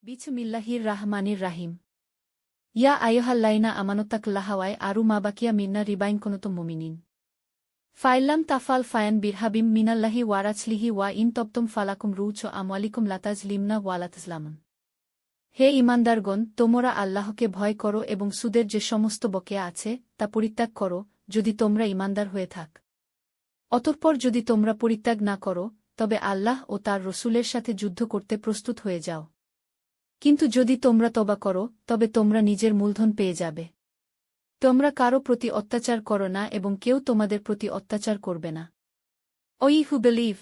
বিসমিল্লাহির রাহমানির রাহিম। ইয়া আইয়ুহাল্লাযীনা আমানুত্তাকুল্লাহা আরু মা বাকিয়া মিন্না রিবাইন কুনতুম মুমিনিন। ফাইল্লাম তাফাল ফায়ান বিরহাবিম মিনাল্লাহি ওয়া রাসূলিহি ওয়া ইন তাবতুম ফালাকুম রুউসু আমওয়ালিকুম লা তাজলিমনা ওয়া লা তুজলামুন। হে ঈমানদারগণ, তোমরা আল্লাহকে ভয় করো এবং সুদের যে সমস্ত বকেয়া আছে তা পরিত্যাগ করো, যদি তোমরা ঈমানদার হয়ে থাক। অতঃপর যদি তোমরা পরিত্যাগ না করো, তবে আল্লাহ ও তার রসূলের সাথে যুদ্ধ করতে প্রস্তুত হয়ে যাও। কিন্তু যদি তোমরা তওবা করো, তবে তোমরা নিজের মূলধন পেয়ে যাবে। তোমরা কারো প্রতি অত্যাচার করো না এবং কেউ তোমাদের প্রতি অত্যাচার করবে না। O ye who believe,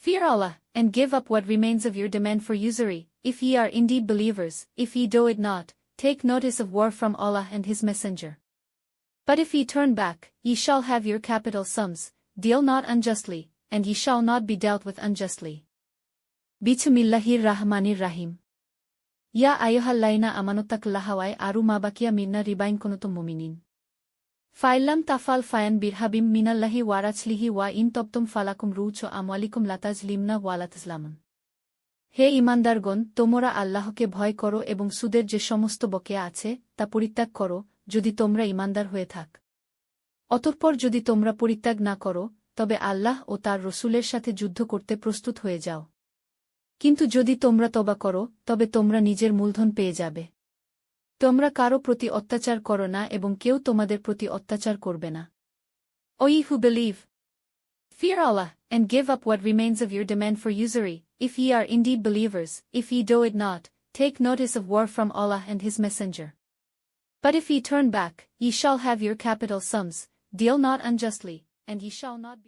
fear Allah, and give up what remains of your demand for usury, if ye are indeed believers. If ye do it not, take notice of war from Allah and His Messenger. But if ye turn back, ye shall have your capital sums. Deal not unjustly, and ye shall not be dealt with unjustly. Bismillahir Rahmanir Rahim. ইয়া আইয়ুহাল্লাযীনা আমানুত্তাকুল্লাহা আরু মা বাকিয়া মিন্না রিবাইন কুনতুম মুমিনিন। ফাইল্লাম তাফাল ফায়ান বিরহাবিম মিনাল্লাহি ওয়া রাসূলিহি ওয়া in তাবতুম ফালাকুম রুউসু আমওয়ালিকুম লা তাজলিমনা ওয়া লা তুজলামুন। হে ঈমানদারগণ, তোমরা আল্লাহকে ভয় করো এবং সুদের যে সমস্ত বকেয়া আছে তা পরিত্যাগ করো, যদি তোমরা ঈমানদার হয়ে থাক। অতঃপর যদি তোমরা পরিত্যাগ না করো, তবে আল্লাহ ও তার রসূলের সাথে যুদ্ধ করতে প্রস্তুত হয়ে যাও। কিন্তু যদি তোমরা তওবা করো, তবে তোমরা নিজের মূলধন পেয়ে যাবে। তোমরা কারো প্রতি অত্যাচার করো না এবং কেউ তোমাদের প্রতি অত্যাচার করবে না। O ye who believe, fear Allah, and give up what remains of your demand for usury, if ye are indeed believers. If ye do it not, take notice of war from Allah and His Messenger. But if ye turn back, ye shall have your capital sums. Deal not unjustly, and ye shall not be